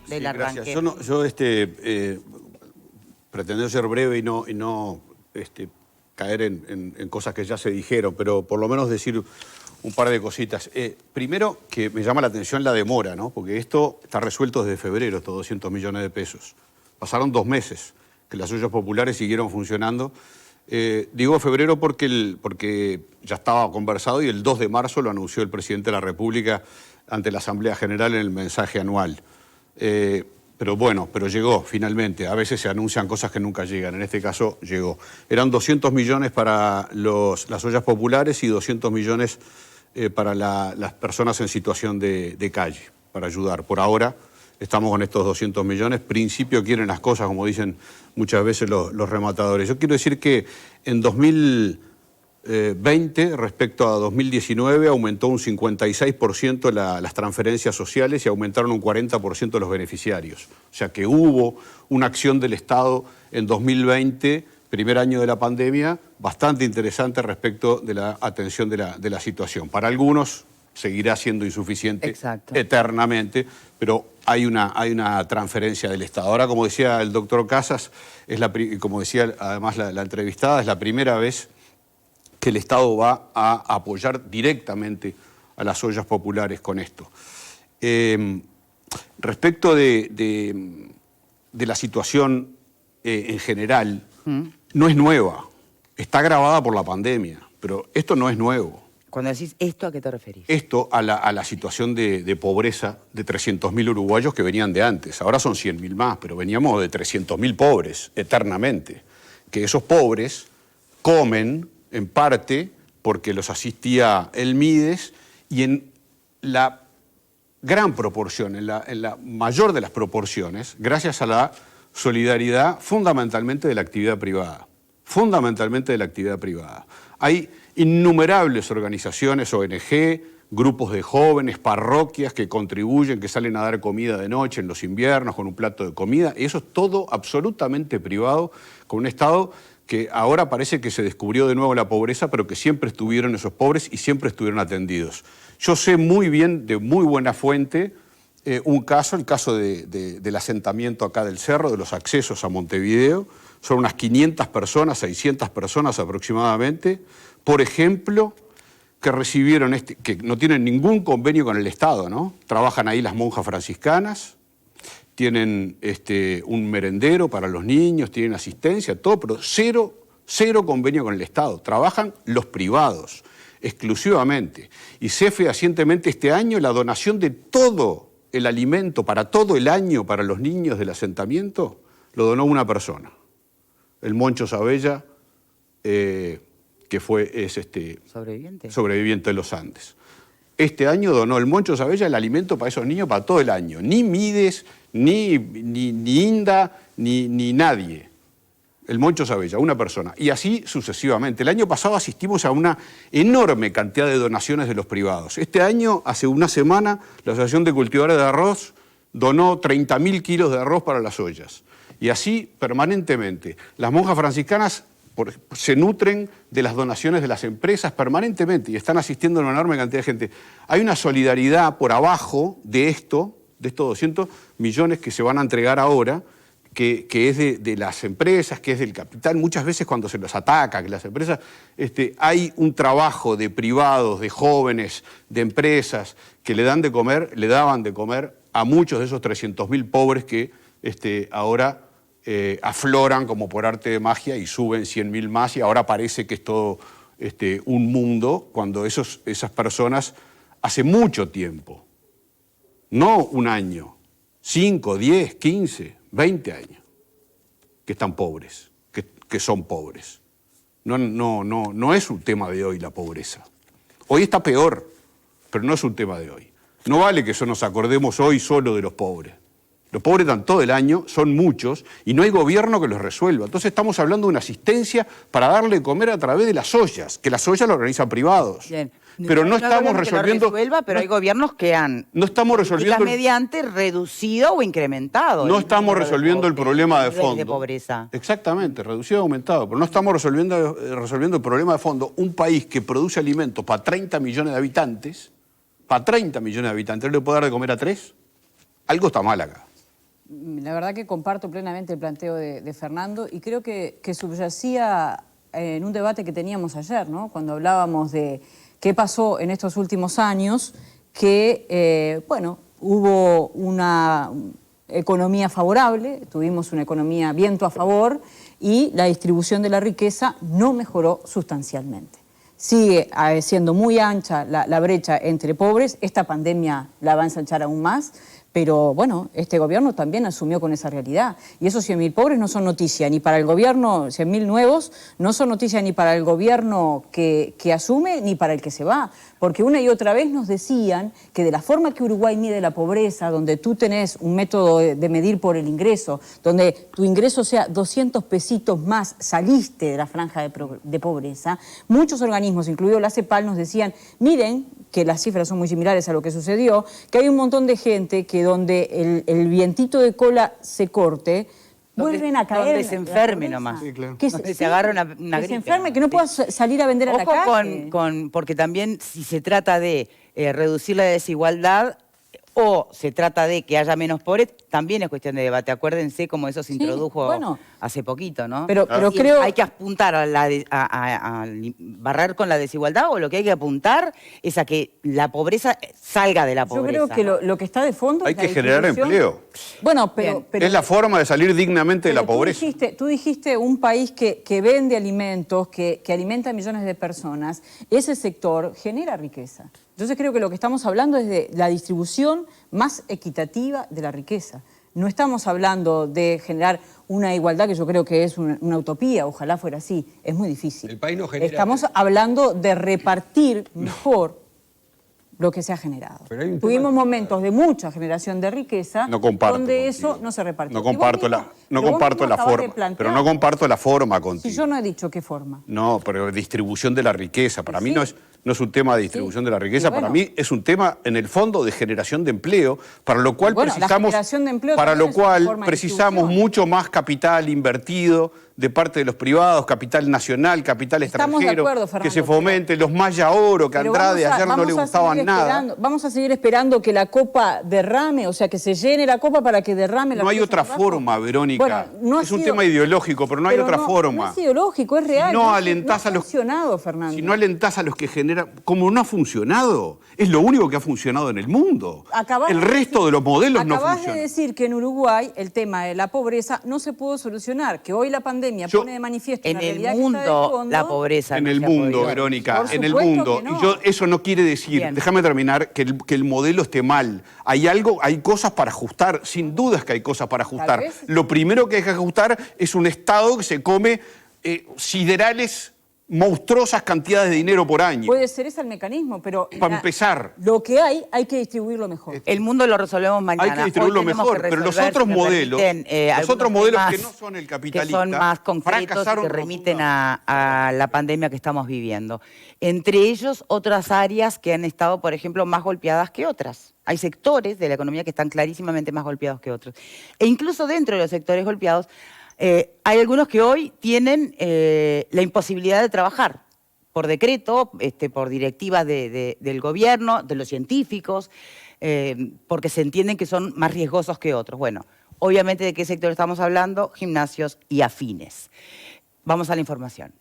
del arranque. Gracias. Yo pretendo ser breve y no caer en cosas que ya se dijeron, pero por lo menos decir un par de cositas. Primero, que me llama la atención la demora, ¿no? Porque esto está resuelto desde febrero, estos 200 millones de pesos. Pasaron 2 meses que las ollas populares siguieron funcionando. Digo febrero porque ya estaba conversado y el 2 de marzo lo anunció el presidente de la República ante la Asamblea General en el mensaje anual. Pero llegó finalmente. A veces se anuncian cosas que nunca llegan. En este caso llegó. Eran 200 millones para las ollas populares y 200 millones para las personas en situación de calle, para ayudar. Por ahora estamos con estos 200 millones. Principio quieren las cosas, como dicen muchas veces los rematadores. Yo quiero decir que en 2020, respecto a 2019, aumentó un 56% las transferencias sociales y aumentaron un 40% los beneficiarios. O sea que hubo una acción del Estado en 2020, primer año de la pandemia, bastante interesante respecto de la atención de la situación. Para algunos seguirá siendo insuficiente eternamente, pero hay una transferencia del Estado. Ahora, como decía el doctor Casas, como decía además la entrevistada, es la primera vez que el Estado va a apoyar directamente a las ollas populares con esto. Respecto de la situación en general, no es nueva, está agravada por la pandemia, pero esto no es nuevo. Cuando decís esto, ¿a qué te referís? Esto a la situación de pobreza de 300.000 uruguayos que venían de antes. Ahora son 100.000 más, pero veníamos de 300.000 pobres eternamente. Que esos pobres comen en parte porque los asistía el Mides y en la gran proporción, en la mayor de las proporciones, gracias a la solidaridad fundamentalmente de la actividad privada. Fundamentalmente de la actividad privada. Hay innumerables organizaciones, ONG, grupos de jóvenes, parroquias que contribuyen, que salen a dar comida de noche en los inviernos con un plato de comida. Y eso es todo absolutamente privado, con un Estado que ahora parece que se descubrió de nuevo la pobreza, pero que siempre estuvieron esos pobres y siempre estuvieron atendidos. Yo sé muy bien, de muy buena fuente, el caso del asentamiento acá del Cerro, de los accesos a Montevideo. Son unas 500 personas, 600 personas aproximadamente, por ejemplo, que recibieron, que no tienen ningún convenio con el Estado, ¿no? Trabajan ahí las monjas franciscanas, tienen un merendero para los niños, tienen asistencia, todo, pero cero convenio con el Estado. Trabajan los privados, exclusivamente. Y sé fehacientemente este año la donación de todo el alimento para todo el año para los niños del asentamiento, lo donó una persona. El Moncho Sabella, que es sobreviviente de los Andes. Este año donó el Moncho Sabella el alimento para esos niños para todo el año. Ni Mides, ni INDA, ni nadie. El Moncho Sabella, una persona. Y así sucesivamente. El año pasado asistimos a una enorme cantidad de donaciones de los privados. Este año, hace una semana, la Asociación de Cultivadores de Arroz donó 30.000 kilos de arroz para las ollas. Y así permanentemente. Las monjas franciscanas se nutren de las donaciones de las empresas permanentemente y están asistiendo a una enorme cantidad de gente. Hay una solidaridad por abajo de estos 200 millones que se van a entregar ahora, que es de las empresas, que es del capital. Muchas veces cuando se los ataca, que las empresas, hay un trabajo de privados, de jóvenes, de empresas, que le daban de comer a muchos de esos 300.000 pobres que ahora afloran como por arte de magia y suben 100.000 más y ahora parece que es todo un mundo cuando esas personas hace mucho tiempo, no un año, 5, 10, 15, 20 años, que están pobres, que son pobres. No es un tema de hoy la pobreza. Hoy está peor, pero no es un tema de hoy. No vale que eso nos acordemos hoy solo de los pobres. Los pobres están todo el año, son muchos, y no hay gobierno que los resuelva. Entonces estamos hablando de una asistencia para darle de comer a través de las ollas, que las ollas lo organizan privados. Bien. Pero no estamos resolviendo... Pero hay gobiernos que han, no estamos resolviendo mediante, reducido o incrementado. No estamos resolviendo el problema de fondo. De pobreza. Exactamente, reducido o aumentado, pero no estamos resolviendo el problema de fondo. Un país que produce alimentos para 30 millones de habitantes, ¿no le puede dar de comer a 3? Algo está mal acá. La verdad que comparto plenamente el planteo de Fernando y creo que subyacía en un debate que teníamos ayer, ¿no? Cuando hablábamos de qué pasó en estos últimos años, que, bueno, hubo una economía favorable, tuvimos una economía viento a favor y la distribución de la riqueza no mejoró sustancialmente. Sigue siendo muy ancha la brecha entre pobres, esta pandemia la va a ensanchar aún más, pero bueno, este gobierno también asumió con esa realidad. Y esos 100.000 pobres no son noticia ni para el gobierno, 100.000 nuevos, no son noticia ni para el gobierno que asume ni para el que se va. Porque una y otra vez nos decían que de la forma que Uruguay mide la pobreza, donde tú tenés un método de medir por el ingreso, donde tu ingreso sea 200 pesitos más, saliste de la franja de pobreza, muchos organismos, incluido la CEPAL, nos decían, miren, que las cifras son muy similares a lo que sucedió, que hay un montón de gente que donde el vientito de cola se corte, vuelven a caer. Donde se enferme nomás. Sí, claro. Donde se agarra una que gripe. se enferme, que no pueda salir a vender a la calle. Porque también si se trata de reducir la desigualdad o se trata de que haya menos pobres, también es cuestión de debate. Acuérdense cómo eso se introdujo hace poquito, ¿no? Pero Si creo... hay que apuntar a barrer con la desigualdad, o lo que hay que apuntar es a que la pobreza salga de la pobreza. Yo creo que lo que está de fondo Hay es la que generar distribución. empleo. Bueno, pero Es la forma de salir dignamente de la pobreza. Tú dijiste un país que vende alimentos, que alimenta a millones de personas. Ese sector genera riqueza. Entonces creo que lo que estamos hablando es de la distribución más equitativa de la riqueza. No estamos hablando de generar una igualdad que yo creo que es una utopía, ojalá fuera así, es muy difícil. El país no genera... Estamos hablando de repartir mejor lo que se ha generado. Tuvimos momentos de mucha generación de riqueza donde eso no se repartió. No comparto la forma, pero no comparto la forma contigo. Si yo no he dicho qué forma. No, pero distribución de la riqueza. Para mí no es un tema de distribución de la riqueza, para mí es un tema, en el fondo, de generación de empleo, para lo cual precisamos mucho más capital invertido de parte de los privados, capital nacional, capital extranjero, que se fomente, los Maya Oro, que a Andrade ayer no le gustaban nada. Vamos a seguir esperando que la copa derrame, o sea, que se llene la copa para que derrame la No hay otra forma, Verónica. Bueno, es un tema ideológico, pero no hay otra forma. No es ideológico, es real. Si no alentás ha funcionado, Fernando. Si no alentás a los que generan... Como no ha funcionado, es lo único que ha funcionado en el mundo. El resto de los modelos no funcionan. Acabás de decir que en Uruguay el tema de la pobreza no se pudo solucionar, que hoy la pandemia pone de manifiesto una realidad que está de fondo. La pobreza en el mundo, Verónica, en el mundo. Y eso no quiere decir, déjame terminar, que el modelo esté mal. Hay cosas para ajustar, sin dudas que hay cosas para ajustar. Lo primero que hay que ajustar es un Estado que se come siderales, monstruosas cantidades de dinero por año. Puede ser ese el mecanismo, pero... Para empezar. Lo que hay que distribuirlo mejor. El mundo lo resolvemos mañana. Hay que distribuirlo mejor, pero los otros modelos, que no son el capitalista, que son más concretos y que remiten a la pandemia que estamos viviendo. Entre ellos, otras áreas que han estado, por ejemplo, más golpeadas que otras. Hay sectores de la economía que están clarísimamente más golpeados que otros. E incluso dentro de los sectores golpeados, hay algunos que hoy tienen la imposibilidad de trabajar por decreto, por directivas del gobierno, de los científicos, porque se entienden que son más riesgosos que otros. Bueno, obviamente, ¿de qué sector estamos hablando? Gimnasios y afines. Vamos a la información.